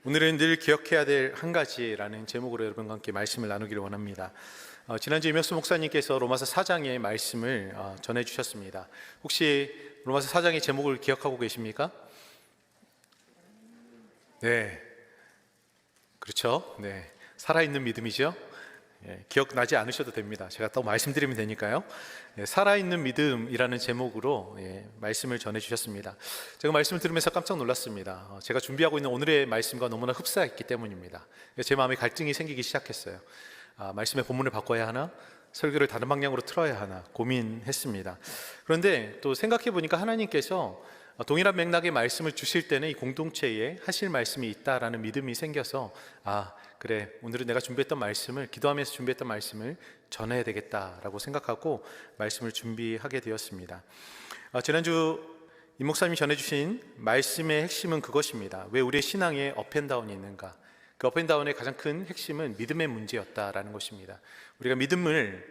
오늘은 늘 기억해야 될 한 가지라는 제목으로 여러분과 함께 말씀을 나누기를 원합니다. 지난주 이명수 목사님께서 로마서 4장의 말씀을 전해주셨습니다. 혹시 로마서 4장의 제목을 기억하고 계십니까? 네, 그렇죠. 네, 살아있는 믿음이죠. 기억나지 않으셔도 됩니다. 제가 또 말씀드리면 되니까요. 살아있는 믿음이라는 제목으로 말씀을 전해주셨습니다. 제가 말씀을 들으면서 깜짝 놀랐습니다. 제가 준비하고 있는 오늘의 말씀과 너무나 흡사했기 때문입니다. 제 마음에 갈등이 생기기 시작했어요. 말씀의 본문을 바꿔야 하나? 설교를 다른 방향으로 틀어야 하나? 고민했습니다. 그런데 또 생각해 보니까 하나님께서 동일한 맥락의 말씀을 주실 때는 이 공동체에 하실 말씀이 있다라는 믿음이 생겨서 그래, 오늘은 내가 준비했던 말씀을, 기도하면서 준비했던 말씀을 전해야 되겠다라고 생각하고 말씀을 준비하게 되었습니다. 지난주 이 목사님이 전해주신 말씀의 핵심은 그것입니다. 왜 우리의 신앙에 업앤다운이 있는가? 그 업앤다운의 가장 큰 핵심은 믿음의 문제였다라는 것입니다. 우리가 믿음을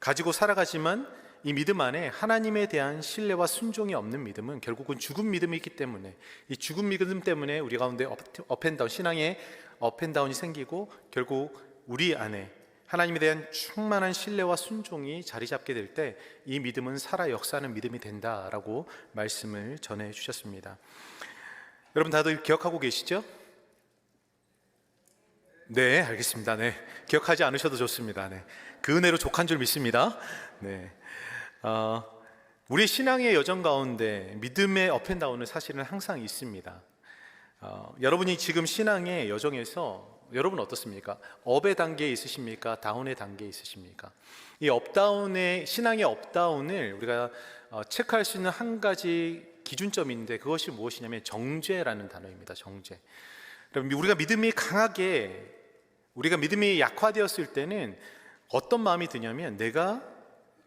가지고 살아가지만 이 믿음 안에 하나님에 대한 신뢰와 순종이 없는 믿음은 결국은 죽은 믿음이 있기 때문에, 이 죽은 믿음 때문에 우리 가운데 업앤다운, 신앙에 업앤다운이 생기고 결국 우리 안에 하나님에 대한 충만한 신뢰와 순종이 자리 잡게 될 때 이 믿음은 살아 역사하는 믿음이 된다라고 말씀을 전해 주셨습니다. 여러분 다들 기억하고 계시죠? 네, 알겠습니다. 네, 기억하지 않으셔도 좋습니다. 네, 그 은혜로 족한 줄 믿습니다. 네, 우리 신앙의 여정 가운데 믿음의 업앤다운은 사실은 항상 있습니다. 여러분이 지금 신앙의 여정에서 여러분 어떻습니까? 업의 단계에 있으십니까? 다운의 단계에 있으십니까? 이 업다운의, 신앙의 업다운을 우리가 체크할 수 있는 한 가지 기준점인데 그것이 무엇이냐면 정죄라는 단어입니다. 정죄. 우리가 믿음이 약화되었을 때는 어떤 마음이 드냐면, 내가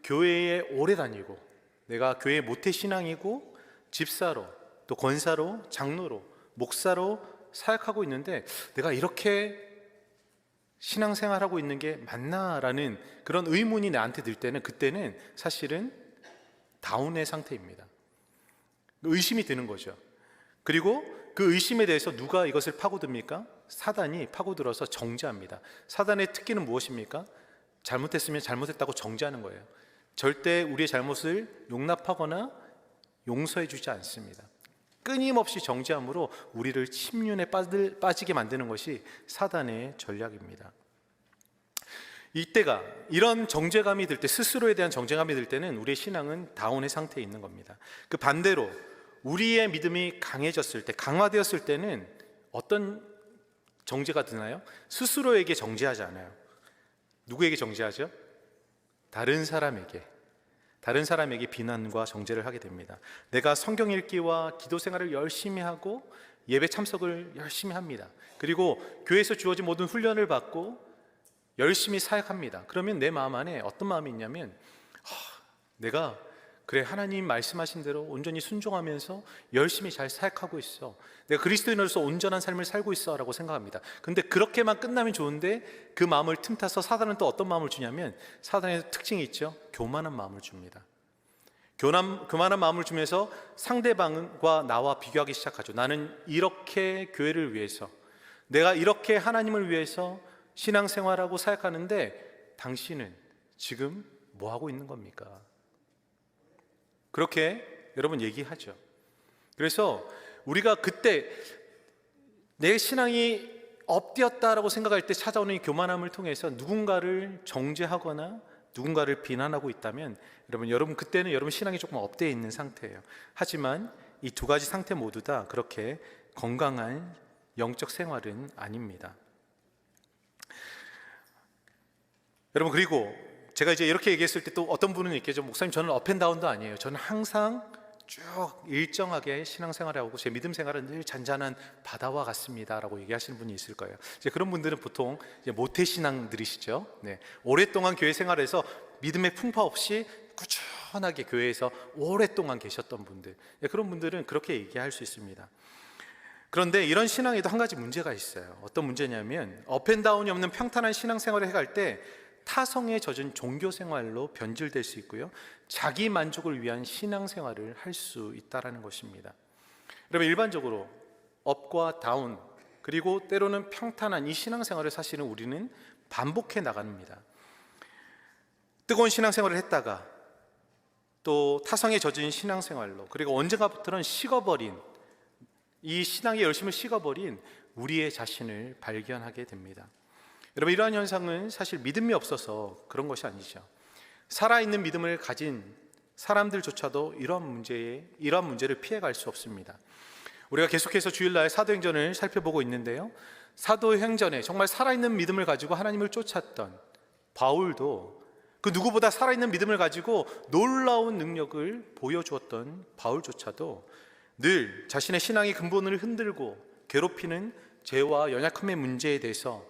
교회에 오래 다니고, 내가 교회 모태신앙이고 집사로, 또 권사로, 장로로, 목사로 사역하고 있는데 내가 이렇게 신앙생활하고 있는 게 맞나라는 그런 의문이 나한테 들 때는, 그때는 사실은 다운의 상태입니다. 의심이 드는 거죠. 그리고 그 의심에 대해서 누가 이것을 파고듭니까? 사단이 파고들어서 정죄합니다. 사단의 특기는 무엇입니까? 잘못했으면 잘못했다고 정죄하는 거예요. 절대 우리의 잘못을 용납하거나 용서해 주지 않습니다. 끊임없이 정죄함으로 우리를 침륜에 빠지게 만드는 것이 사단의 전략입니다. 이때가, 이런 정죄감이 들 때, 스스로에 대한 정죄감이 들 때는 우리의 신앙은 다운의 상태에 있는 겁니다. 그 반대로 우리의 믿음이 강해졌을 때, 강화되었을 때는 어떤 정죄가 드나요? 스스로에게 정죄하지 않아요. 누구에게 정죄하죠? 다른 사람에게 비난과 정죄를 하게 됩니다. 내가 성경 읽기와 기도 생활을 열심히 하고 예배 참석을 열심히 합니다. 그리고 교회에서 주어진 모든 훈련을 받고 열심히 사역합니다. 그러면 내 마음 안에 어떤 마음이 있냐면, 내가 그래, 하나님 말씀하신 대로 온전히 순종하면서 열심히 잘 사역하고 있어, 내가 그리스도인으로서 온전한 삶을 살고 있어 라고 생각합니다. 근데 그렇게만 끝나면 좋은데 그 마음을 틈타서 사단은 또 어떤 마음을 주냐면, 사단의 특징이 있죠. 교만한 마음을 줍니다. 교만한 마음을 주면서 상대방과 나와 비교하기 시작하죠. 나는 이렇게 교회를 위해서, 내가 이렇게 하나님을 위해서 신앙생활하고 사역하는데 당신은 지금 뭐 하고 있는 겁니까? 그렇게 여러분 얘기하죠. 그래서 우리가 그때 내 신앙이 업되었다라고 생각할 때 찾아오는 이 교만함을 통해서 누군가를 정죄하거나 누군가를 비난하고 있다면, 여러분 그때는 여러분 신앙이 조금 업되어 있는 상태예요. 하지만 이 두 가지 상태 모두 다 그렇게 건강한 영적 생활은 아닙니다. 여러분, 그리고 제가 이제 이렇게 얘기했을 때 또 어떤 분은 있겠죠. 목사님, 저는 업앤다운도 아니에요. 저는 항상 쭉 일정하게 신앙생활을 하고 제 믿음 생활은 늘 잔잔한 바다와 같습니다 라고 얘기하시는 분이 있을 거예요. 이제 그런 분들은 보통 이제 모태신앙들이시죠. 네, 오랫동안 교회 생활에서 믿음의 풍파 없이 꾸준하게 교회에서 오랫동안 계셨던 분들, 그런 분들은 그렇게 얘기할 수 있습니다. 그런데 이런 신앙에도 한 가지 문제가 있어요. 어떤 문제냐면, 업앤다운이 없는 평탄한 신앙생활을 해갈 때 타성에 젖은 종교생활로 변질될 수 있고요, 자기 만족을 위한 신앙생활을 할 수 있다는 것입니다. 여러분, 일반적으로 업과 다운, 그리고 때로는 평탄한 이 신앙생활을 사실은 우리는 반복해 나갑니다. 뜨거운 신앙생활을 했다가 또 타성에 젖은 신앙생활로, 그리고 언젠가부터는 식어버린, 이 신앙의 열심을 식어버린 우리의 자신을 발견하게 됩니다. 여러분, 이러한 현상은 사실 믿음이 없어서 그런 것이 아니죠. 살아있는 믿음을 가진 사람들조차도 이러한 문제를 피해갈 수 없습니다. 우리가 계속해서 주일날 사도행전을 살펴보고 있는데요, 사도행전에 정말 살아있는 믿음을 가지고 하나님을 쫓았던 바울도, 그 누구보다 살아있는 믿음을 가지고 놀라운 능력을 보여주었던 바울조차도 늘 자신의 신앙의 근본을 흔들고 괴롭히는 죄와 연약함의 문제에 대해서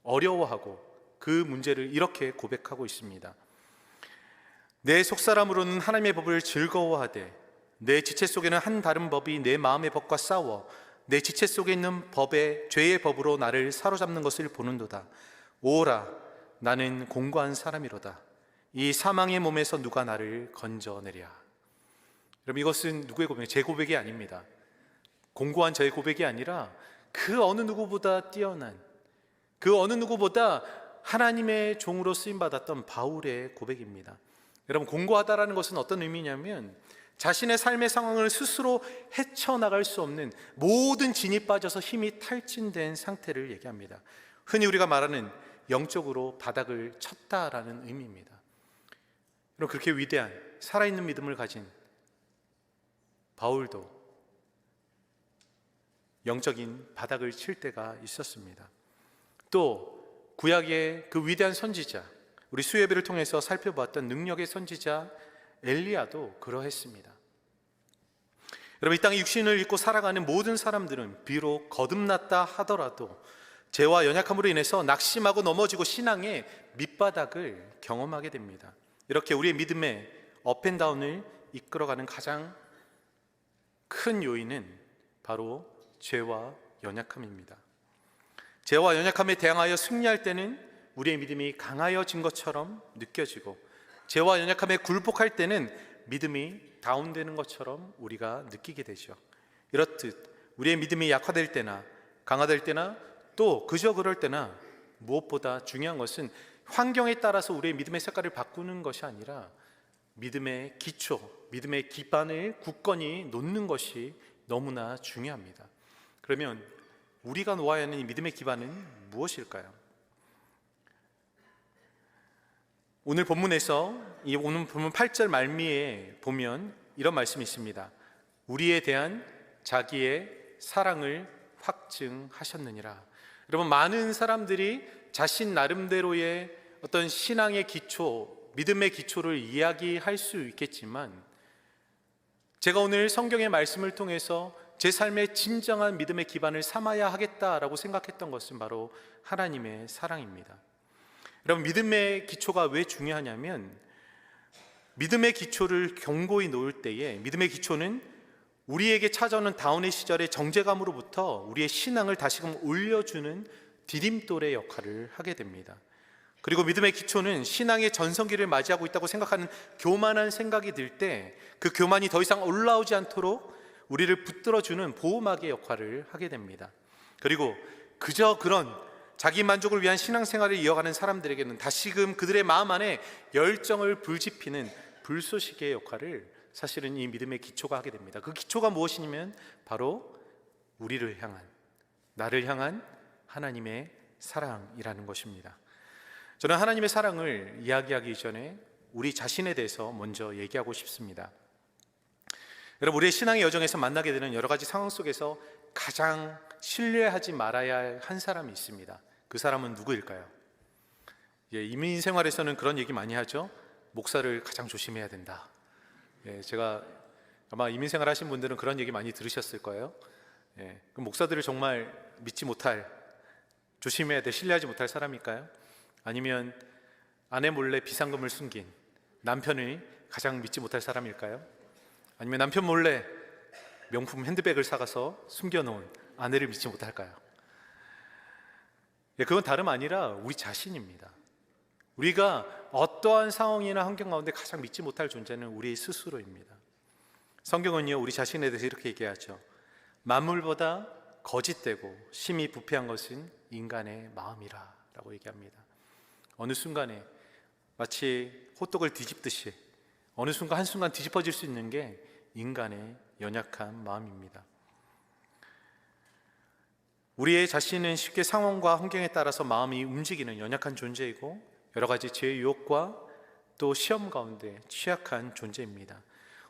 어려워하고 그 문제를 이렇게 고백하고 있습니다. 내 속사람으로는 하나님의 법을 즐거워하되 내 지체 속에는 한 다른 법이 내 마음의 법과 싸워 내 지체 속에 있는 법의 죄의 법으로 나를 사로잡는 것을 보는도다. 오라, 나는 공고한 사람이로다. 이 사망의 몸에서 누가 나를 건져내랴. 여러분, 이것은 누구의 고백이에요? 제 고백이 아닙니다. 공고한 저의 고백이 아니라 그 어느 누구보다 뛰어난, 그 어느 누구보다 하나님의 종으로 쓰임받았던 바울의 고백입니다. 여러분, 공고하다라는 것은 어떤 의미냐면 자신의 삶의 상황을 스스로 헤쳐나갈 수 없는 모든 진이 빠져서 힘이 탈진된 상태를 얘기합니다. 흔히 우리가 말하는 영적으로 바닥을 쳤다라는 의미입니다. 여러분, 그렇게 위대한 살아있는 믿음을 가진 바울도 영적인 바닥을 칠 때가 있었습니다. 또 구약의 그 위대한 선지자, 우리 수예배를 통해서 살펴보았던 능력의 선지자 엘리야도 그러했습니다. 여러분, 이 땅에 육신을 입고 살아가는 모든 사람들은 비록 거듭났다 하더라도 죄와 연약함으로 인해서 낙심하고 넘어지고 신앙의 밑바닥을 경험하게 됩니다. 이렇게 우리의 믿음의 업앤다운을 이끌어가는 가장 큰 요인은 바로 죄와 연약함입니다. 죄와 연약함에 대항하여 승리할 때는 우리의 믿음이 강하여진 것처럼 느껴지고, 죄와 연약함에 굴복할 때는 믿음이 다운되는 것처럼 우리가 느끼게 되죠. 이렇듯 우리의 믿음이 약화될 때나 강화될 때나 또 그저 그럴 때나 무엇보다 중요한 것은 환경에 따라서 우리의 믿음의 색깔을 바꾸는 것이 아니라 믿음의 기초, 믿음의 기반을 굳건히 놓는 것이 너무나 중요합니다. 그러면 우리가 놓아야 하는 이 믿음의 기반은 무엇일까요? 오늘 본문에서 이 오늘 본문 8절 말미에 보면 이런 말씀이 있습니다. 우리에 대한 자기의 사랑을 확증하셨느니라. 여러분, 많은 사람들이 자신 나름대로의 어떤 신앙의 기초, 믿음의 기초를 이야기할 수 있겠지만, 제가 오늘 성경의 말씀을 통해서 제 삶의 진정한 믿음의 기반을 삼아야 하겠다라고 생각했던 것은 바로 하나님의 사랑입니다. 여러분, 믿음의 기초가 왜 중요하냐면, 믿음의 기초를 견고히 놓을 때에 믿음의 기초는 우리에게 찾아오는 다운의 시절의 정죄감으로부터 우리의 신앙을 다시금 올려주는 디딤돌의 역할을 하게 됩니다. 그리고 믿음의 기초는 신앙의 전성기를 맞이하고 있다고 생각하는 교만한 생각이 들 때 그 교만이 더 이상 올라오지 않도록 우리를 붙들어주는 보호막의 역할을 하게 됩니다. 그리고 그저 그런 자기 만족을 위한 신앙생활을 이어가는 사람들에게는 다시금 그들의 마음 안에 열정을 불지피는 불쏘시개의 역할을 사실은 이 믿음의 기초가 하게 됩니다. 그 기초가 무엇이냐면 바로 우리를 향한, 나를 향한 하나님의 사랑이라는 것입니다. 저는 하나님의 사랑을 이야기하기 전에 우리 자신에 대해서 먼저 얘기하고 싶습니다. 여러분, 우리의 신앙의 여정에서 만나게 되는 여러 가지 상황 속에서 가장 신뢰하지 말아야 할 한 사람이 있습니다. 그 사람은 누구일까요? 이민 생활에서는 그런 얘기 많이 하죠. 목사를 가장 조심해야 된다. 제가 아마 이민 생활 하신 분들은 그런 얘기 많이 들으셨을 거예요. 그럼 목사들을 정말 믿지 못할, 조심해야 될, 신뢰하지 못할 사람일까요? 아니면 아내 몰래 비상금을 숨긴 남편이 가장 믿지 못할 사람일까요? 아니면 남편 몰래 명품 핸드백을 사가서 숨겨놓은 아내를 믿지 못할까요? 그건 다름 아니라 우리 자신입니다. 우리가 어떠한 상황이나 환경 가운데 가장 믿지 못할 존재는 우리 스스로입니다. 성경은요, 우리 자신에 대해서 이렇게 얘기하죠. 만물보다 거짓되고 심히 부패한 것은 인간의 마음이라 라고 얘기합니다. 어느 순간에 마치 호떡을 뒤집듯이 어느 순간 한순간 뒤집어질 수 있는 게 인간의 연약한 마음입니다. 우리의 자신은 쉽게 상황과 환경에 따라서 마음이 움직이는 연약한 존재이고 여러 가지 죄의 유혹과 또 시험 가운데 취약한 존재입니다.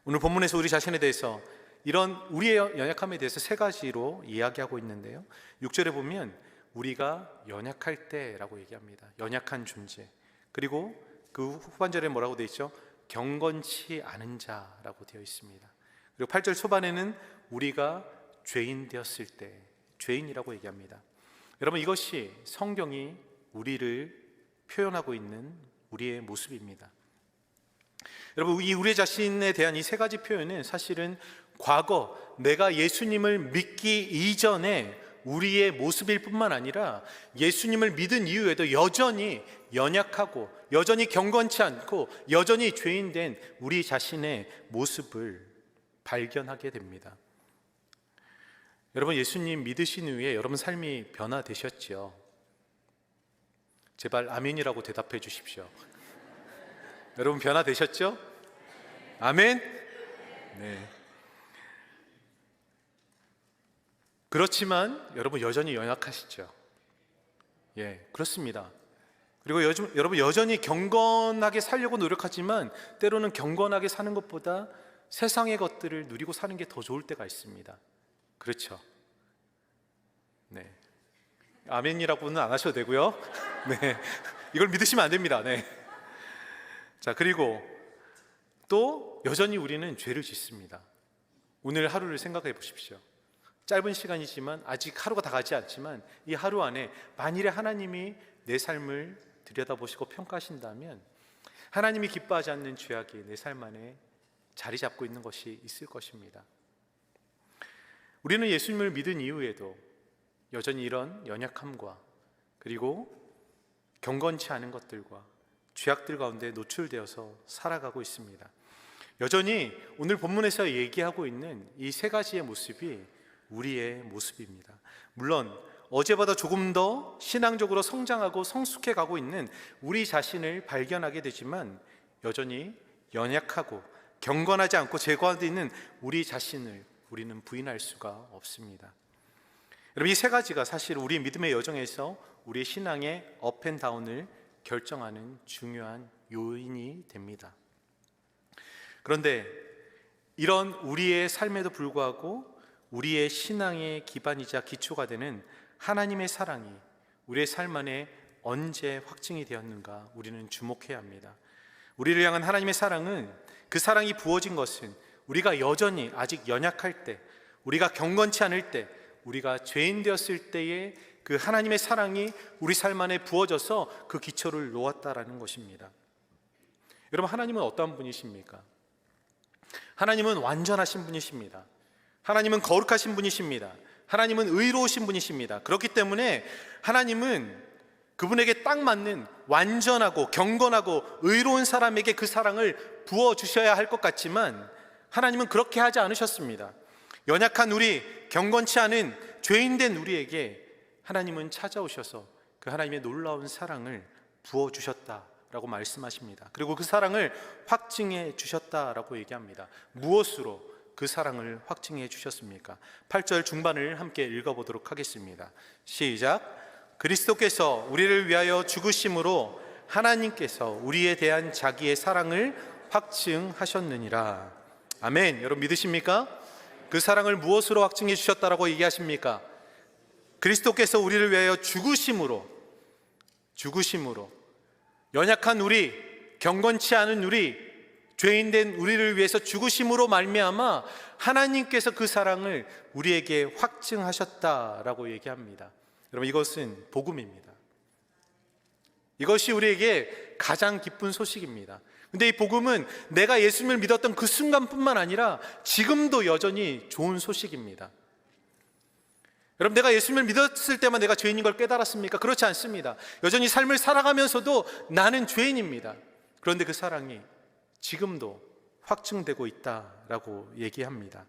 오늘 본문에서 우리 자신에 대해서 이런 우리의 연약함에 대해서 세 가지로 이야기하고 있는데요, 6절에 보면 우리가 연약할 때라고 얘기합니다. 연약한 존재. 그리고 그 후반절에 뭐라고 되어 있죠? 경건치 않은 자라고 되어 있습니다. 그리고 8절 초반에는 우리가 죄인 되었을 때, 죄인이라고 얘기합니다. 여러분, 이것이 성경이 우리를 표현하고 있는 우리의 모습입니다. 여러분, 우리 자신에 대한 이 세 가지 표현은 사실은 과거 내가 예수님을 믿기 이전에 우리의 모습일 뿐만 아니라 예수님을 믿은 이후에도 여전히 연약하고 여전히 경건치 않고 여전히 죄인된 우리 자신의 모습을 발견하게 됩니다. 여러분, 예수님 믿으신 후에 여러분 삶이 변화되셨죠? 제발 아멘이라고 대답해 주십시오. 여러분 변화되셨죠? 아멘? 네. 그렇지만 여러분 여전히 연약하시죠? 예, 그렇습니다. 그리고 여러분 여전히 경건하게 살려고 노력하지만 때로는 경건하게 사는 것보다 세상의 것들을 누리고 사는 게 더 좋을 때가 있습니다. 그렇죠? 네. 아멘이라고는 안 하셔도 되고요. 네. 이걸 믿으시면 안 됩니다. 네. 자, 그리고 또 여전히 우리는 죄를 짓습니다. 오늘 하루를 생각해 보십시오. 짧은 시간이지만 아직 하루가 다 가지 않지만 이 하루 안에 만일에 하나님이 내 삶을 들여다보시고 평가하신다면 하나님이 기뻐하지 않는 죄악이 내 삶 안에 자리 잡고 있는 것이 있을 것입니다. 우리는 예수님을 믿은 이후에도 여전히 이런 연약함과 그리고 경건치 않은 것들과 죄악들 가운데 노출되어서 살아가고 있습니다. 여전히 오늘 본문에서 얘기하고 있는 이 세 가지의 모습이 우리의 모습입니다. 물론 어제보다 조금 더 신앙적으로 성장하고 성숙해 가고 있는 우리 자신을 발견하게 되지만 여전히 연약하고 경건하지 않고 죄 가운데 있는 우리 자신을 우리는 부인할 수가 없습니다. 여러분, 이 세 가지가 사실 우리 믿음의 여정에서 우리의 신앙의 업앤다운을 결정하는 중요한 요인이 됩니다. 그런데 이런 우리의 삶에도 불구하고 우리의 신앙의 기반이자 기초가 되는 하나님의 사랑이 우리의 삶 안에 언제 확증이 되었는가 우리는 주목해야 합니다. 우리를 향한 하나님의 사랑은, 그 사랑이 부어진 것은 우리가 여전히 아직 연약할 때, 우리가 경건치 않을 때, 우리가 죄인 되었을 때의 그 하나님의 사랑이 우리 삶 안에 부어져서 그 기초를 놓았다라는 것입니다. 여러분, 하나님은 어떠한 분이십니까? 하나님은 완전하신 분이십니다. 하나님은 거룩하신 분이십니다. 하나님은 의로우신 분이십니다. 그렇기 때문에 하나님은 그분에게 딱 맞는 완전하고 경건하고 의로운 사람에게 그 사랑을 부어주셔야 할 것 같지만 하나님은 그렇게 하지 않으셨습니다. 연약한 우리, 경건치 않은 죄인된 우리에게 하나님은 찾아오셔서 그 하나님의 놀라운 사랑을 부어주셨다라고 말씀하십니다. 그리고 그 사랑을 확증해 주셨다라고 얘기합니다. 무엇으로 그 사랑을 확증해 주셨습니까? 8절 중반을 함께 읽어보도록 하겠습니다. 시작. 그리스도께서 우리를 위하여 죽으심으로 하나님께서 우리에 대한 자기의 사랑을 확증하셨느니라. 아멘. 여러분 믿으십니까? 그 사랑을 무엇으로 확증해 주셨다라고 얘기하십니까? 그리스도께서 우리를 위하여 죽으심으로, 연약한 우리, 경건치 않은 우리, 죄인된 우리를 위해서 죽으심으로 말미암아 하나님께서 그 사랑을 우리에게 확증하셨다라고 얘기합니다. 여러분, 이것은 복음입니다. 이것이 우리에게 가장 기쁜 소식입니다. 근데 이 복음은 내가 예수님을 믿었던 그 순간뿐만 아니라 지금도 여전히 좋은 소식입니다. 여러분, 내가 예수님을 믿었을 때만 내가 죄인인 걸 깨달았습니까? 그렇지 않습니다. 여전히 삶을 살아가면서도 나는 죄인입니다. 그런데 그 사랑이 지금도 확증되고 있다라고 얘기합니다.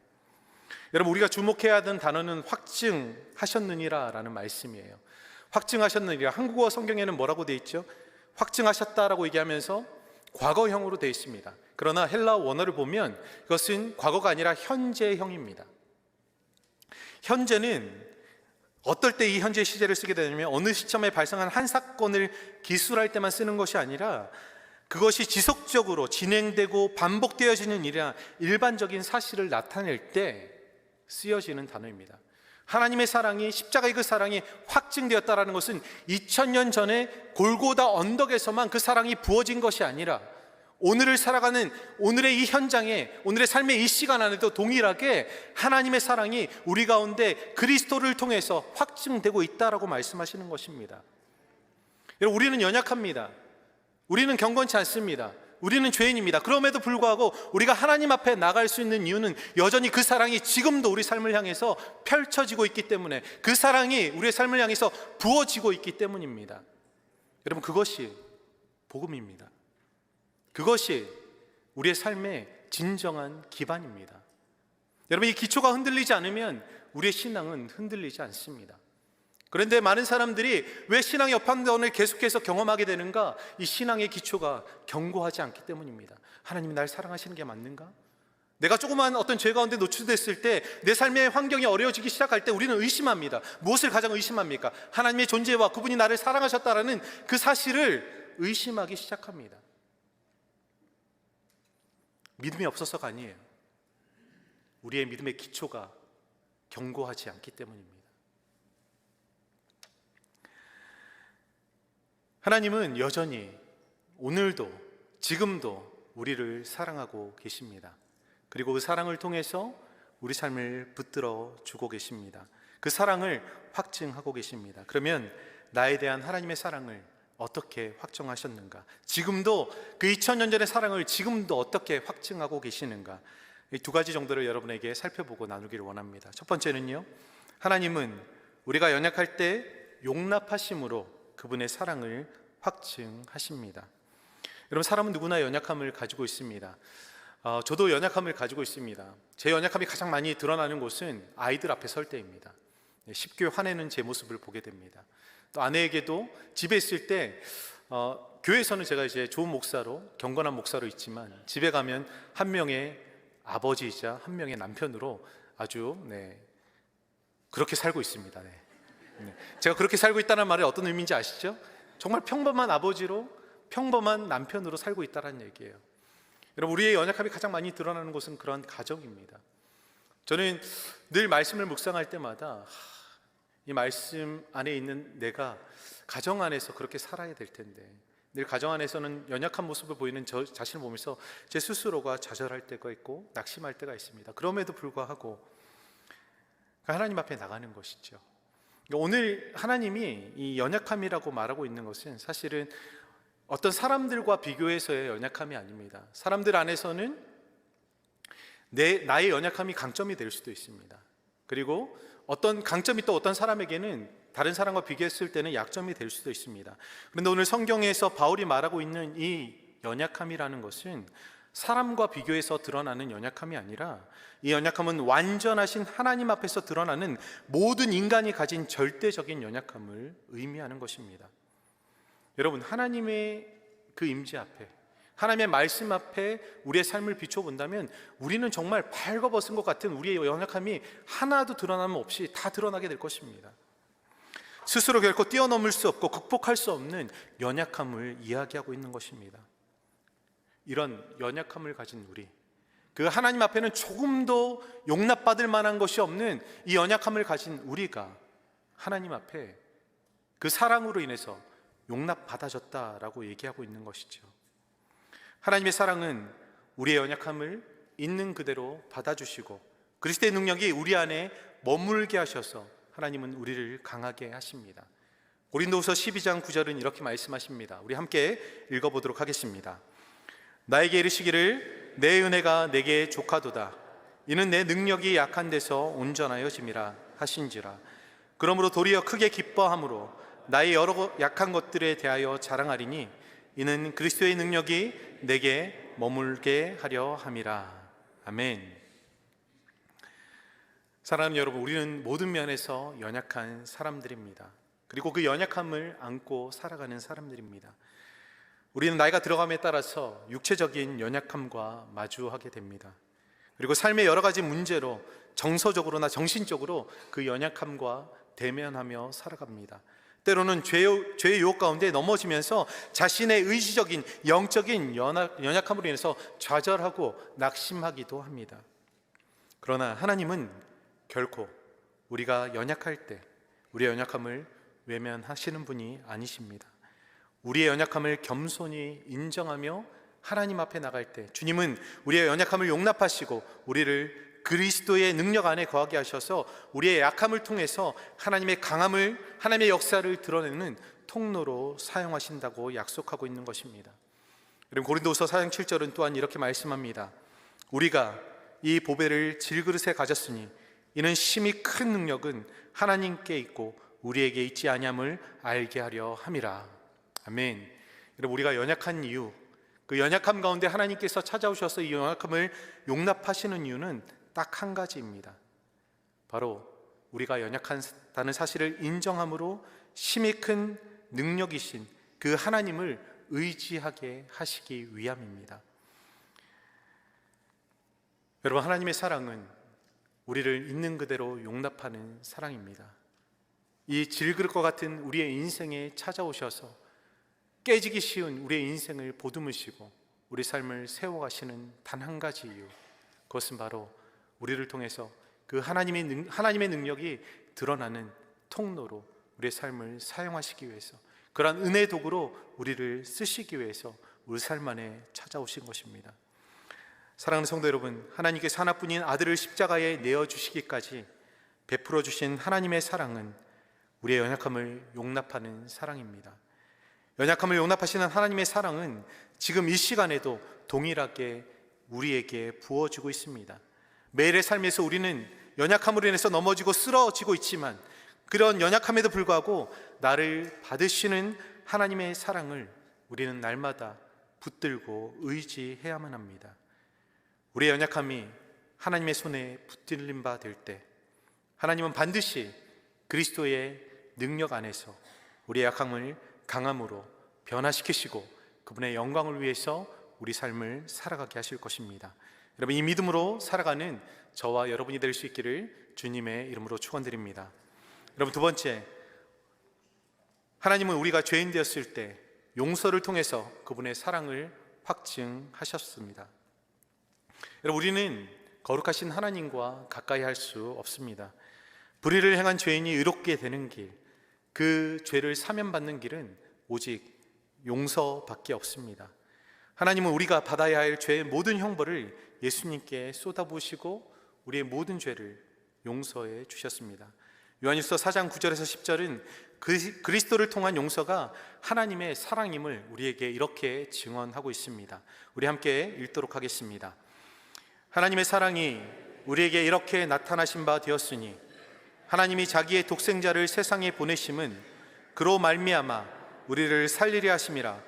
여러분, 우리가 주목해야 하는 단어는 확증하셨느니라 라는 말씀이에요. 확증하셨느니라. 한국어 성경에는 뭐라고 되어 있죠? 확증하셨다라고 얘기하면서 과거형으로 되어 있습니다. 그러나 헬라어 원어를 보면 그것은 과거가 아니라 현재형입니다. 현재는 어떨 때 이 현재 시제를 쓰게 되냐면 어느 시점에 발생한 한 사건을 기술할 때만 쓰는 것이 아니라 그것이 지속적으로 진행되고 반복되어지는 일이나 일반적인 사실을 나타낼 때 쓰여지는 단어입니다. 하나님의 사랑이, 십자가의 그 사랑이 확증되었다는 것은 2000년 전에 골고다 언덕에서만 그 사랑이 부어진 것이 아니라 오늘을 살아가는 오늘의 이 현장에, 오늘의 삶의 이 시간 안에도 동일하게 하나님의 사랑이 우리 가운데 그리스도를 통해서 확증되고 있다라고 말씀하시는 것입니다. 여러분, 우리는 연약합니다. 우리는 경건치 않습니다. 우리는 죄인입니다. 그럼에도 불구하고 우리가 하나님 앞에 나갈 수 있는 이유는 여전히 그 사랑이 지금도 우리 삶을 향해서 펼쳐지고 있기 때문에, 그 사랑이 우리의 삶을 향해서 부어지고 있기 때문입니다. 여러분, 그것이 복음입니다. 그것이 우리의 삶의 진정한 기반입니다. 여러분, 이 기초가 흔들리지 않으면 우리의 신앙은 흔들리지 않습니다. 그런데 많은 사람들이 왜 신앙의 업한don을 계속해서 경험하게 되는가? 이 신앙의 기초가 견고하지 않기 때문입니다. 하나님이 날 사랑하시는 게 맞는가? 내가 조그만 어떤 죄 가운데 노출됐을 때, 내 삶의 환경이 어려워지기 시작할 때 우리는 의심합니다. 무엇을 가장 의심합니까? 하나님의 존재와 그분이 나를 사랑하셨다라는 그 사실을 의심하기 시작합니다. 믿음이 없어서가 아니에요. 우리의 믿음의 기초가 견고하지 않기 때문입니다. 하나님은 여전히 오늘도, 지금도 우리를 사랑하고 계십니다. 그리고 그 사랑을 통해서 우리 삶을 붙들어 주고 계십니다. 그 사랑을 확증하고 계십니다. 그러면 나에 대한 하나님의 사랑을 어떻게 확정하셨는가? 지금도 그 2000년 전의 사랑을 지금도 어떻게 확증하고 계시는가? 이 두 가지 정도를 여러분에게 살펴보고 나누기를 원합니다. 첫 번째는요, 하나님은 우리가 연약할 때 용납하심으로 그분의 사랑을 확증하십니다. 여러분, 사람은 누구나 연약함을 가지고 있습니다. 저도 연약함을 가지고 있습니다. 제 연약함이 가장 많이 드러나는 곳은 아이들 앞에 설 때입니다. 쉽게 화내는 제 모습을 보게 됩니다. 또 아내에게도 집에 있을 때 교회에서는 제가 이제 좋은 목사로, 경건한 목사로 있지만 집에 가면 한 명의 아버지이자 한 명의 남편으로 아주 그렇게 살고 있습니다. 제가 그렇게 살고 있다는 말이 어떤 의미인지 아시죠? 정말 평범한 아버지로, 평범한 남편으로 살고 있다는 얘기예요. 여러분, 우리의 연약함이 가장 많이 드러나는 곳은 그런 가정입니다. 저는 늘 말씀을 묵상할 때마다 이 말씀 안에 있는 내가 가정 안에서 그렇게 살아야 될 텐데, 늘 가정 안에서는 연약한 모습을 보이는 저 자신을 보면서 제 스스로가 좌절할 때가 있고 낙심할 때가 있습니다. 그럼에도 불구하고 하나님 앞에 나가는 것이죠. 오늘 하나님이 이 연약함이라고 말하고 있는 것은 사실은 어떤 사람들과 비교해서의 연약함이 아닙니다. 사람들 안에서는 나의 연약함이 강점이 될 수도 있습니다. 그리고 어떤 강점이 또 어떤 사람에게는 다른 사람과 비교했을 때는 약점이 될 수도 있습니다. 그런데 오늘 성경에서 바울이 말하고 있는 이 연약함이라는 것은 사람과 비교해서 드러나는 연약함이 아니라, 이 연약함은 완전하신 하나님 앞에서 드러나는 모든 인간이 가진 절대적인 연약함을 의미하는 것입니다. 여러분, 하나님의 그 임재 앞에, 하나님의 말씀 앞에 우리의 삶을 비춰본다면 우리는 정말 발거벗은 것 같은 우리의 연약함이 하나도 드러남 없이 다 드러나게 될 것입니다. 스스로 결코 뛰어넘을 수 없고 극복할 수 없는 연약함을 이야기하고 있는 것입니다. 이런 연약함을 가진 우리, 그 하나님 앞에는 조금도 용납받을 만한 것이 없는 이 연약함을 가진 우리가 하나님 앞에 그 사랑으로 인해서 용납받아졌다라고 얘기하고 있는 것이죠. 하나님의 사랑은 우리의 연약함을 있는 그대로 받아주시고 그리스도의 능력이 우리 안에 머물게 하셔서 하나님은 우리를 강하게 하십니다. 고린도후서 12장 9절은 이렇게 말씀하십니다. 우리 함께 읽어보도록 하겠습니다. 나에게 이르시기를 내 은혜가 내게 족하도다. 이는 내 능력이 약한 데서 온전하여짐이라 하신지라. 그러므로 도리어 크게 기뻐함으로 나의 여러 약한 것들에 대하여 자랑하리니 이는 그리스도의 능력이 내게 머물게 하려 함이라. 아멘. 사랑하는 여러분, 우리는 모든 면에서 연약한 사람들입니다. 그리고 그 연약함을 안고 살아가는 사람들입니다. 우리는 나이가 들어감에 따라서 육체적인 연약함과 마주하게 됩니다. 그리고 삶의 여러 가지 문제로 정서적으로나 정신적으로 그 연약함과 대면하며 살아갑니다. 때로는 죄의 유혹 가운데 넘어지면서 자신의 의지적인 영적인 연약함으로 인해서 좌절하고 낙심하기도 합니다. 그러나 하나님은 결코 우리가 연약할 때 우리의 연약함을 외면하시는 분이 아니십니다. 우리의 연약함을 겸손히 인정하며 하나님 앞에 나갈 때 주님은 우리의 연약함을 용납하시고 우리를 그리스도의 능력 안에 거하게 하셔서 우리의 약함을 통해서 하나님의 강함을, 하나님의 역사를 드러내는 통로로 사용하신다고 약속하고 있는 것입니다. 여러분, 고린도후서 4장 7절은 또한 이렇게 말씀합니다. 우리가 이 보배를 질그릇에 가졌으니 이는 심히 큰 능력은 하나님께 있고 우리에게 있지 아니함을 알게 하려 함이라. 아멘. 여러분, 우리가 연약한 이유, 그 연약함 가운데 하나님께서 찾아오셔서 이 연약함을 용납하시는 이유는 딱 한 가지입니다. 바로 우리가 연약하다는 사실을 인정함으로 심히 큰 능력이신 그 하나님을 의지하게 하시기 위함입니다. 여러분, 하나님의 사랑은 우리를 있는 그대로 용납하는 사랑입니다. 이 질그릇과 같은 우리의 인생에 찾아오셔서 깨지기 쉬운 우리의 인생을 보듬으시고 우리 삶을 세워가시는 단 한 가지 이유, 그것은 바로 우리를 통해서 그 하나님의 능력이 드러나는 통로로 우리의 삶을 사용하시기 위해서, 그러한 은혜 도구로 우리를 쓰시기 위해서 우리 삶 안에 찾아오신 것입니다. 사랑하는 성도 여러분, 하나님께서 하나뿐인 아들을 십자가에 내어주시기까지 베풀어 주신 하나님의 사랑은 우리의 연약함을 용납하는 사랑입니다. 연약함을 용납하시는 하나님의 사랑은 지금 이 시간에도 동일하게 우리에게 부어지고 있습니다. 매일의 삶에서 우리는 연약함으로 인해서 넘어지고 쓰러지고 있지만 그런 연약함에도 불구하고 나를 받으시는 하나님의 사랑을 우리는 날마다 붙들고 의지해야만 합니다. 우리의 연약함이 하나님의 손에 붙들림 바 될 때 하나님은 반드시 그리스도의 능력 안에서 우리의 약함을 강함으로 변화시키시고 그분의 영광을 위해서 우리 삶을 살아가게 하실 것입니다. 여러분, 이 믿음으로 살아가는 저와 여러분이 될 수 있기를 주님의 이름으로 축원드립니다. 여러분, 두 번째, 하나님은 우리가 죄인 되었을 때 용서를 통해서 그분의 사랑을 확증하셨습니다. 여러분, 우리는 거룩하신 하나님과 가까이 할 수 없습니다. 불의를 행한 죄인이 의롭게 되는 길, 그 죄를 사면받는 길은 오직 용서밖에 없습니다. 하나님은 우리가 받아야 할 죄의 모든 형벌을 예수님께 쏟아부으시고 우리의 모든 죄를 용서해 주셨습니다. 요한일서 4장 9절에서 10절은 그리스도를 통한 용서가 하나님의 사랑임을 우리에게 이렇게 증언하고 있습니다. 우리 함께 읽도록 하겠습니다. 하나님의 사랑이 우리에게 이렇게 나타나신 바 되었으니 하나님이 자기의 독생자를 세상에 보내심은 그로 말미암아 우리를 살리려 하심이라.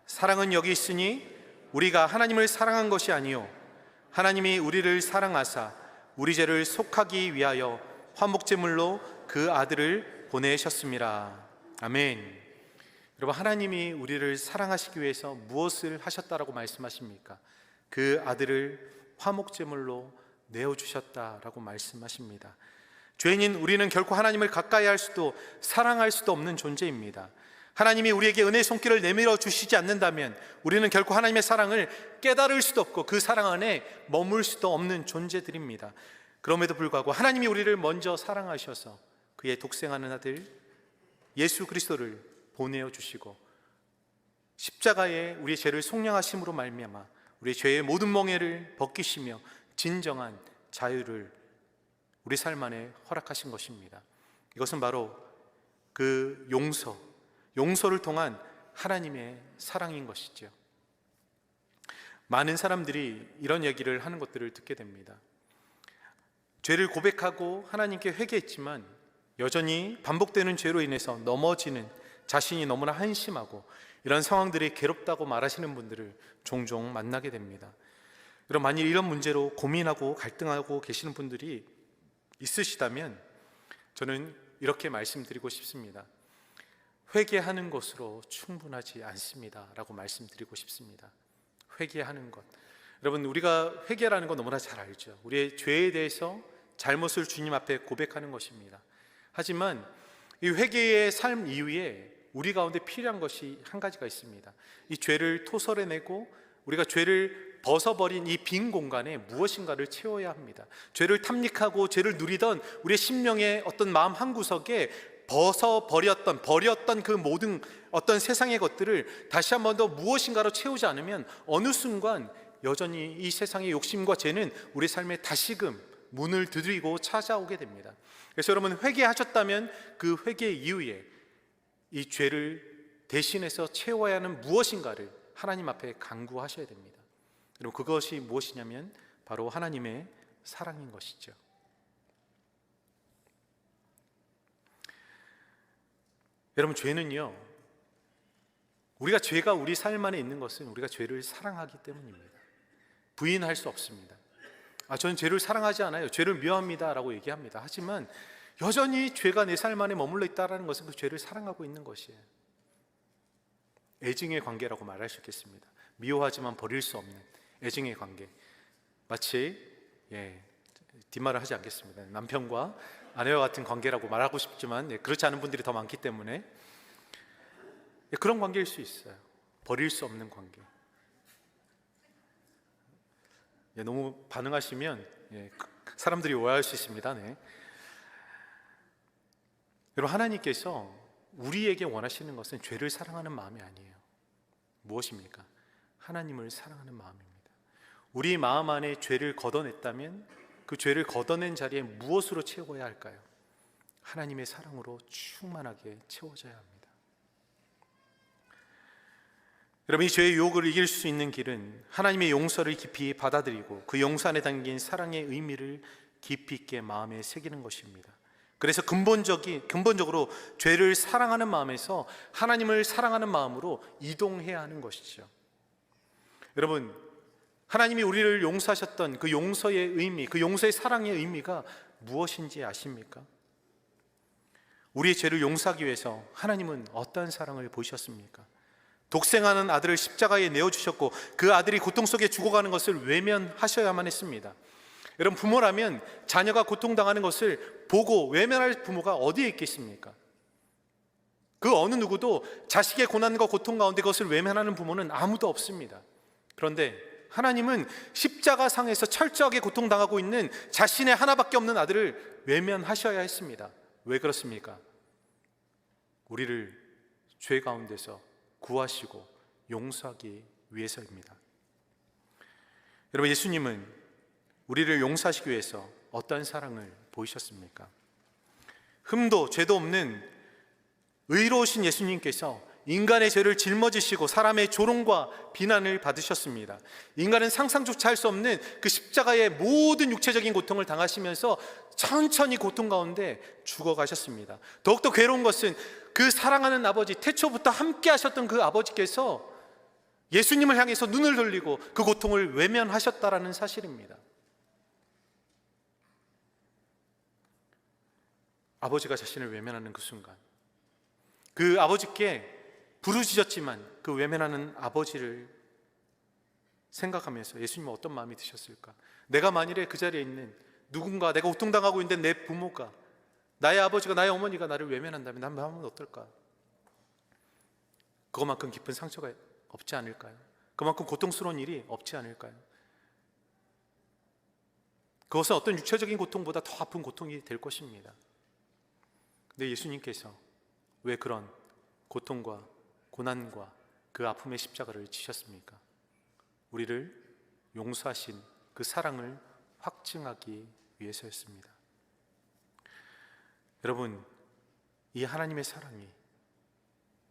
사랑은 여기 있으니 우리가 하나님을 사랑한 것이 아니요 하나님이 우리를 사랑하사 우리 죄를 속하기 위하여 화목제물로 그 아들을 보내셨음이라. 아멘. 여러분, 하나님이 우리를 사랑하시기 위해서 무엇을 하셨다라고 말씀하십니까? 그 아들을 화목제물로 내어주셨다라고 말씀하십니다. 죄인인 우리는 결코 하나님을 가까이 할 수도 사랑할 수도 없는 존재입니다. 하나님이 우리에게 은혜의 손길을 내밀어 주시지 않는다면 우리는 결코 하나님의 사랑을 깨달을 수도 없고 그 사랑 안에 머물 수도 없는 존재들입니다. 그럼에도 불구하고 하나님이 우리를 먼저 사랑하셔서 그의 독생하는 아들 예수 그리스도를 보내어 주시고 십자가에 우리의 죄를 속량하심으로 말미암아 우리의 죄의 모든 멍에를 벗기시며 진정한 자유를 우리 삶 안에 허락하신 것입니다. 이것은 바로 그 용서를 통한 하나님의 사랑인 것이죠. 많은 사람들이 이런 얘기를 하는 것들을 듣게 됩니다. 죄를 고백하고 하나님께 회개했지만 여전히 반복되는 죄로 인해서 넘어지는 자신이 너무나 한심하고 이런 상황들이 괴롭다고 말하시는 분들을 종종 만나게 됩니다. 여러분, 만일 이런 문제로 고민하고 갈등하고 계시는 분들이 있으시다면 저는 이렇게 말씀드리고 싶습니다. 회개하는 것으로 충분하지 않습니다 라고 말씀드리고 싶습니다. 회개하는 것, 여러분, 우리가 회개라는 거 너무나 잘 알죠. 우리의 죄에 대해서 잘못을 주님 앞에 고백하는 것입니다. 하지만 이 회개의 삶 이후에 우리 가운데 필요한 것이 한 가지가 있습니다. 이 죄를 토설해내고 우리가 죄를 벗어버린 이 빈 공간에 무엇인가를 채워야 합니다. 죄를 탐닉하고 죄를 누리던 우리의 심령의 어떤 마음 한구석에 버렸던 그 모든 어떤 세상의 것들을 다시 한 번 더 무엇인가로 채우지 않으면 어느 순간 여전히 이 세상의 욕심과 죄는 우리 삶에 다시금 문을 두드리고 찾아오게 됩니다. 그래서 여러분, 회개하셨다면 그 회개 이후에 이 죄를 대신해서 채워야 하는 무엇인가를 하나님 앞에 간구하셔야 됩니다. 여러분, 그것이 무엇이냐면 바로 하나님의 사랑인 것이죠. 여러분, 죄는요, 죄가 우리 삶 안에 있는 것은 우리가 죄를 사랑하기 때문입니다. 부인할 수 없습니다. 저는 죄를 사랑하지 않아요, 죄를 미워합니다 라고 얘기합니다. 하지만 여전히 죄가 내 삶 안에 머물러 있다는 것은 그 죄를 사랑하고 있는 것이에요. 애증의 관계라고 말할 수 있겠습니다. 미워하지만 버릴 수 없는 애증의 관계. 마치 뒷말을 하지 않겠습니다. 남편과 아내와 같은 관계라고 말하고 싶지만 그렇지 않은 분들이 더 많기 때문에 그런 관계일 수 있어요. 버릴 수 없는 관계. 너무 반응하시면 사람들이 오해할 수 있습니다. 여러분, 하나님께서 우리에게 원하시는 것은 죄를 사랑하는 마음이 아니에요. 무엇입니까? 하나님을 사랑하는 마음입니다. 우리 마음 안에 죄를 걷어냈다면 그 죄를 걷어낸 자리에 무엇으로 채워야 할까요? 하나님의 사랑으로 충만하게 채워져야 합니다. 여러분, 이 죄의 유혹을 이길 수 있는 길은 하나님의 용서를 깊이 받아들이고 그 용서 안에 담긴 사랑의 의미를 깊이 있게 마음에 새기는 것입니다. 그래서 근본적으로 죄를 사랑하는 마음에서 하나님을 사랑하는 마음으로 이동해야 하는 것이죠. 여러분, 하나님이 우리를 용서하셨던 그 용서의 의미, 그 용서의 사랑의 의미가 무엇인지 아십니까? 우리의 죄를 용서하기 위해서 하나님은 어떠한 사랑을 보이셨습니까? 독생하는 아들을 십자가에 내어주셨고 그 아들이 고통 속에 죽어가는 것을 외면하셔야만 했습니다. 여러분, 부모라면 자녀가 고통당하는 것을 보고 외면할 부모가 어디에 있겠습니까? 그 어느 누구도 자식의 고난과 고통 가운데 그것을 외면하는 부모는 아무도 없습니다. 그런데 하나님은 십자가상에서 철저하게 고통당하고 있는 자신의 하나밖에 없는 아들을 외면하셔야 했습니다. 왜 그렇습니까? 우리를 죄 가운데서 구하시고 용서하기 위해서입니다. 여러분, 예수님은 우리를 용서하시기 위해서 어떤 사랑을 보이셨습니까? 흠도 죄도 없는 의로우신 예수님께서 인간의 죄를 짊어지시고 사람의 조롱과 비난을 받으셨습니다. 인간은 상상조차 할 수 없는 그 십자가의 모든 육체적인 고통을 당하시면서 천천히 고통 가운데 죽어가셨습니다. 더욱더 괴로운 것은 그 사랑하는 아버지, 태초부터 함께 하셨던 그 아버지께서 예수님을 향해서 눈을 돌리고 그 고통을 외면하셨다라는 사실입니다. 아버지가 자신을 외면하는 그 순간, 그 아버지께 부르짖었지만 그 외면하는 아버지를 생각하면서 예수님은 어떤 마음이 드셨을까? 내가 만일에 그 자리에 있는 누군가, 내가 고통당하고 있는데 내 부모가, 나의 아버지가, 나의 어머니가 나를 외면한다면 난 마음은 어떨까? 그것만큼 깊은 상처가 없지 않을까요? 그만큼 고통스러운 일이 없지 않을까요? 그것은 어떤 육체적인 고통보다 더 아픈 고통이 될 것입니다. 근데 예수님께서 왜 그런 고통과 고난과 그 아픔의 십자가를 지셨습니까? 우리를 용서하신 그 사랑을 확증하기 위해서였습니다. 여러분, 이 하나님의 사랑이,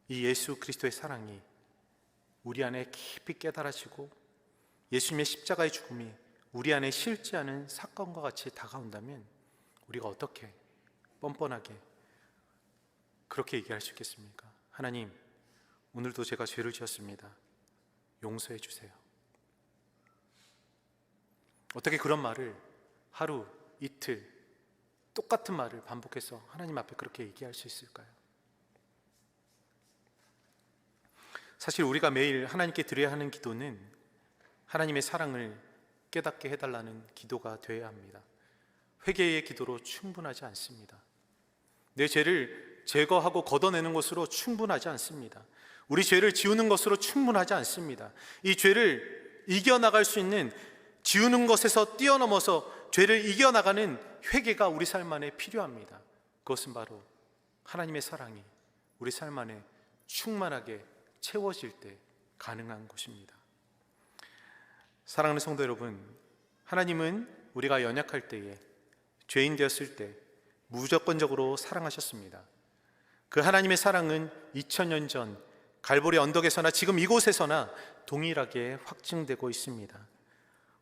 이 예수 그리스도의 사랑이 우리 안에 깊이 깨달아지고 예수님의 십자가의 죽음이 우리 안에 실제하는 사건과 같이 다가온다면 우리가 어떻게 뻔뻔하게 그렇게 얘기할 수 있겠습니까? 하나님, 오늘도 제가 죄를 지었습니다. 용서해 주세요. 어떻게 그런 말을 하루, 이틀, 똑같은 말을 반복해서 하나님 앞에 그렇게 얘기할 수 있을까요? 사실 우리가 매일 하나님께 드려야 하는 기도는 하나님의 사랑을 깨닫게 해달라는 기도가 되어야 합니다. 회개의 기도로 충분하지 않습니다. 내 죄를 제거하고 걷어내는 것으로 충분하지 않습니다. 우리 죄를 지우는 것으로 충분하지 않습니다. 이 죄를 이겨나갈 수 있는, 지우는 것에서 뛰어넘어서 죄를 이겨나가는 회개가 우리 삶 안에 필요합니다. 그것은 바로 하나님의 사랑이 우리 삶 안에 충만하게 채워질 때 가능한 것입니다. 사랑하는 성도 여러분, 하나님은 우리가 연약할 때에, 죄인 되었을 때 무조건적으로 사랑하셨습니다. 그 하나님의 사랑은 2000년 전 갈보리 언덕에서나 지금 이곳에서나 동일하게 확증되고 있습니다.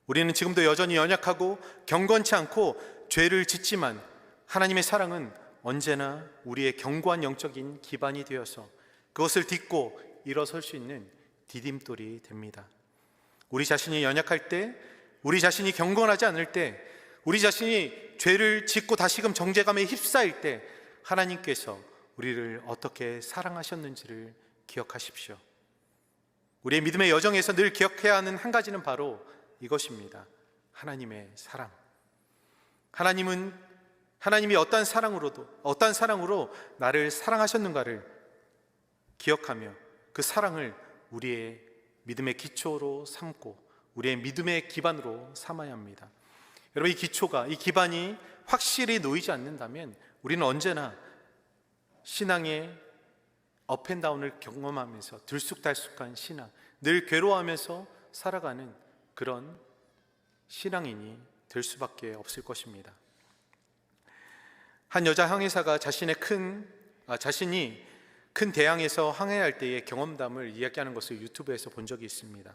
우리는 지금도 여전히 연약하고 경건치 않고 죄를 짓지만 하나님의 사랑은 언제나 우리의 견고한 영적인 기반이 되어서 그것을 딛고 일어설 수 있는 디딤돌이 됩니다. 우리 자신이 연약할 때, 우리 자신이 경건하지 않을 때, 우리 자신이 죄를 짓고 다시금 정죄감에 휩싸일 때 하나님께서 우리를 어떻게 사랑하셨는지를 기억하십시오. 우리의 믿음의 여정에서 늘 기억해야 하는 한 가지는 바로 이것입니다. 하나님의 사랑. 하나님이 어떠한 사랑으로 나를 사랑하셨는가를 기억하며 그 사랑을 우리의 믿음의 기초로 삼고 우리의 믿음의 기반으로 삼아야 합니다. 여러분, 이 기초가, 이 기반이 확실히 놓이지 않는다면 우리는 언제나 신앙의 업앤다운을 경험하면서 들쑥달쑥한 신앙, 늘 괴로워하면서 살아가는 그런 신앙인이 될 수밖에 없을 것입니다. 한 여자 항해사가 자신이 큰 대양에서 항해할 때의 경험담을 이야기하는 것을 유튜브에서 본 적이 있습니다.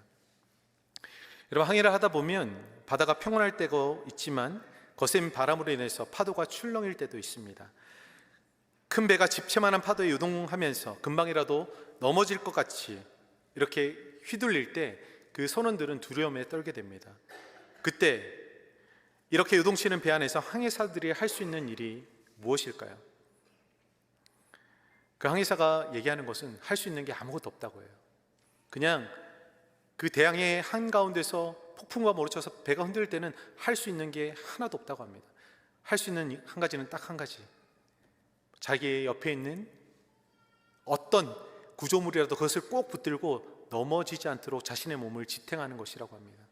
여러분, 항해를 하다 보면 바다가 평온할 때가 있지만 거센 바람으로 인해서 파도가 출렁일 때도 있습니다. 큰 배가 집채만한 파도에 요동하면서 금방이라도 넘어질 것 같이 이렇게 휘둘릴 때 그 선원들은 두려움에 떨게 됩니다. 그때 이렇게 요동치는 배 안에서 항해사들이 할 수 있는 일이 무엇일까요? 그 항해사가 얘기하는 것은 할 수 있는 게 아무것도 없다고 해요. 그냥 그 대양의 한가운데서 폭풍과 몰아쳐서 배가 흔들릴 때는 할 수 있는 게 하나도 없다고 합니다. 할 수 있는 한 가지는 딱 한 가지, 자기 옆에 있는 어떤 구조물이라도 그것을 꼭 붙들고 넘어지지 않도록 자신의 몸을 지탱하는 것이라고 합니다.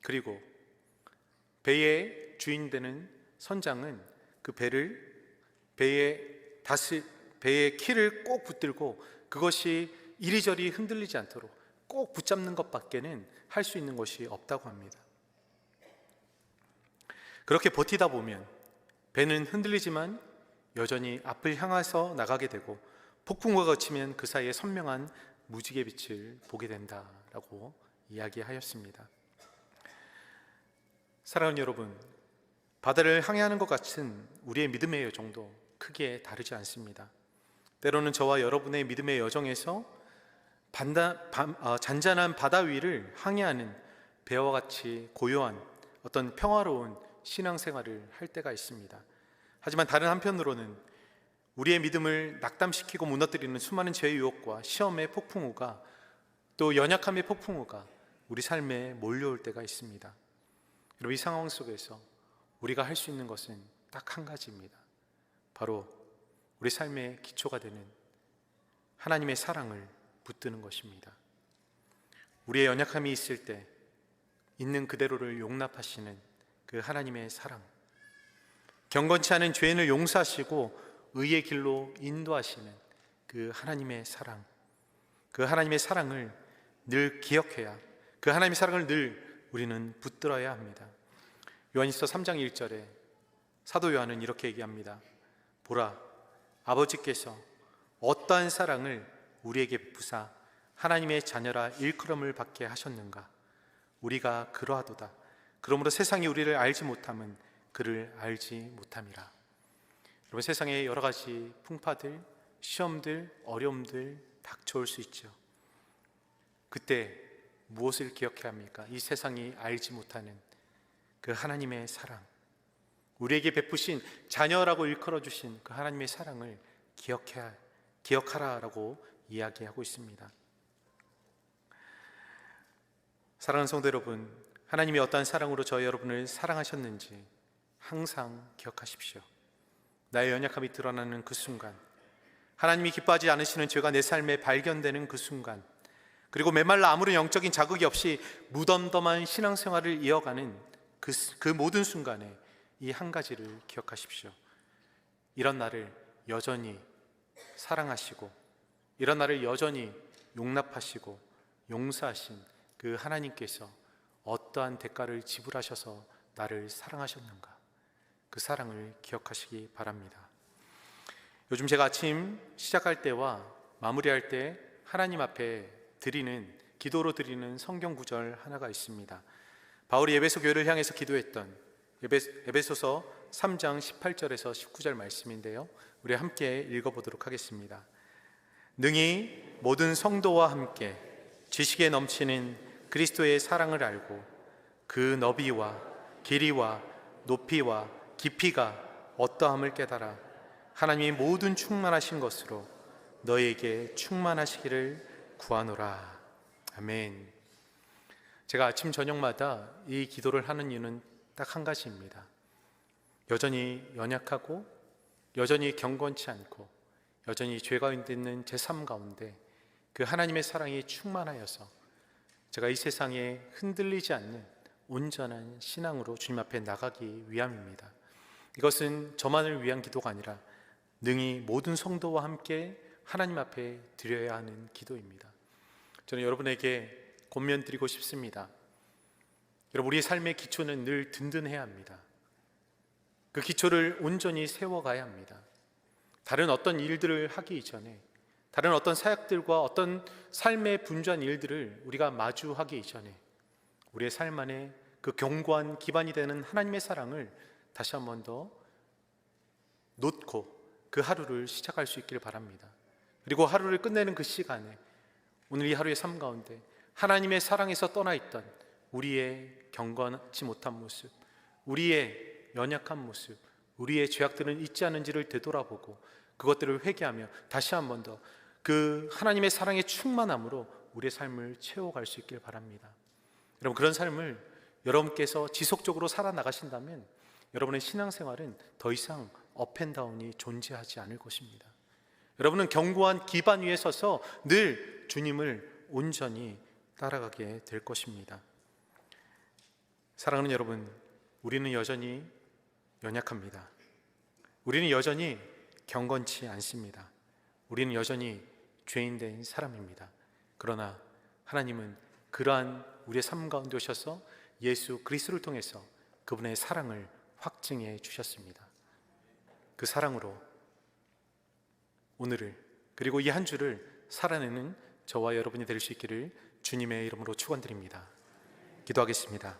그리고 배의 주인 되는 선장은 그 배의 키를 꼭 붙들고 그것이 이리저리 흔들리지 않도록 꼭 붙잡는 것밖에는 할 수 있는 것이 없다고 합니다. 그렇게 버티다 보면 배는 흔들리지만 여전히 앞을 향해서 나가게 되고 폭풍우가 거치면 그 사이에 선명한 무지개 빛을 보게 된다라고 이야기하였습니다. 사랑하는 여러분, 바다를 항해하는 것 같은 우리의 믿음의 여정도 크게 다르지 않습니다. 때로는 저와 여러분의 믿음의 여정에서 잔잔한 바다 위를 항해하는 배와 같이 고요한 어떤 평화로운 신앙생활을 할 때가 있습니다. 하지만 다른 한편으로는 우리의 믿음을 낙담시키고 무너뜨리는 수많은 죄의 유혹과 시험의 폭풍우가, 또 연약함의 폭풍우가 우리 삶에 몰려올 때가 있습니다. 여러분, 이 상황 속에서 우리가 할 수 있는 것은 딱 한 가지입니다. 바로 우리 삶의 기초가 되는 하나님의 사랑을 붙드는 것입니다. 우리의 연약함이 있을 때 있는 그대로를 용납하시는 그 하나님의 사랑, 경건치 않은 죄인을 용서하시고 의의 길로 인도하시는 그 하나님의 사랑, 그 하나님의 사랑을 늘 기억해야, 그 하나님의 사랑을 늘 우리는 붙들어야 합니다. 요한일서 3장 1절에 사도 요한은 이렇게 얘기합니다. 보라, 아버지께서 어떠한 사랑을 우리에게 베푸사 하나님의 자녀라 일컬음을 받게 하셨는가. 우리가 그러하도다. 그러므로 세상이 우리를 알지 못함은 그를 알지 못함이라. 여러분, 세상에 여러 가지 풍파들, 시험들, 어려움들 닥쳐올 수 있죠. 그때 무엇을 기억해야 합니까? 이 세상이 알지 못하는 그 하나님의 사랑, 우리에게 베푸신 자녀라고 일컬어 주신 그 하나님의 사랑을 기억하라라고 이야기하고 있습니다. 사랑하는 성도 여러분, 하나님이 어떠한 사랑으로 저희 여러분을 사랑하셨는지 항상 기억하십시오. 나의 연약함이 드러나는 그 순간, 하나님이 기뻐하지 않으시는 죄가 내 삶에 발견되는 그 순간, 그리고 메말라 아무런 영적인 자극이 없이 무덤덤한 신앙생활을 이어가는 그 모든 순간에 이 한 가지를 기억하십시오. 이런 나를 여전히 사랑하시고, 이런 나를 여전히 용납하시고 용서하신 그 하나님께서 어떠한 대가를 지불하셔서 나를 사랑하셨는가, 그 사랑을 기억하시기 바랍니다. 요즘 제가 아침 시작할 때와 마무리할 때 하나님 앞에 기도로 드리는 성경 구절 하나가 있습니다. 바울이 에베소 교회를 향해서 기도했던 에베소서 3장 18절에서 19절 말씀인데요, 우리 함께 읽어보도록 하겠습니다. 능히 모든 성도와 함께 지식에 넘치는 그리스도의 사랑을 알고 그 너비와 길이와 높이와 깊이가 어떠함을 깨달아 하나님이 모든 충만하신 것으로 너희에게 충만하시기를 구하노라. 아멘. 제가 아침 저녁마다 이 기도를 하는 이유는 딱 한 가지입니다. 여전히 연약하고 여전히 경건치 않고 여전히 죄가 있는 제 삶 가운데 그 하나님의 사랑이 충만하여서 제가 이 세상에 흔들리지 않는 온전한 신앙으로 주님 앞에 나가기 위함입니다. 이것은 저만을 위한 기도가 아니라 능히 모든 성도와 함께 하나님 앞에 드려야 하는 기도입니다. 저는 여러분에게 권면드리고 싶습니다. 여러분, 우리의 삶의 기초는 늘 든든해야 합니다. 그 기초를 온전히 세워가야 합니다. 다른 어떤 일들을 하기 이전에, 다른 어떤 사역들과 어떤 삶의 분주한 일들을 우리가 마주하기 이전에 우리의 삶 안에 그 견고한 기반이 되는 하나님의 사랑을 다시 한 번 더 놓고 그 하루를 시작할 수 있기를 바랍니다. 그리고 하루를 끝내는 그 시간에 오늘 이 하루의 삶 가운데 하나님의 사랑에서 떠나 있던 우리의 경건치 못한 모습, 우리의 연약한 모습, 우리의 죄악들은 있지 않은지를 되돌아보고 그것들을 회개하며 다시 한 번 더 그 하나님의 사랑의 충만함으로 우리의 삶을 채워갈 수 있길 바랍니다. 여러분, 그런 삶을 여러분께서 지속적으로 살아나가신다면 여러분의 신앙생활은 더 이상 업앤다운이 존재하지 않을 것입니다. 여러분은 견고한 기반 위에 서서 늘 주님을 온전히 따라가게 될 것입니다. 사랑하는 여러분, 우리는 여전히 연약합니다. 우리는 여전히 경건치 않습니다. 우리는 여전히 죄인된 사람입니다. 그러나 하나님은 그러한 우리의 삶 가운데 오셔서 예수 그리스도를 통해서 그분의 사랑을 확증해 주셨습니다. 그 사랑으로 오늘을 그리고 이 한 주를 살아내는 저와 여러분이 될 수 있기를 주님의 이름으로 축원드립니다. 기도하겠습니다.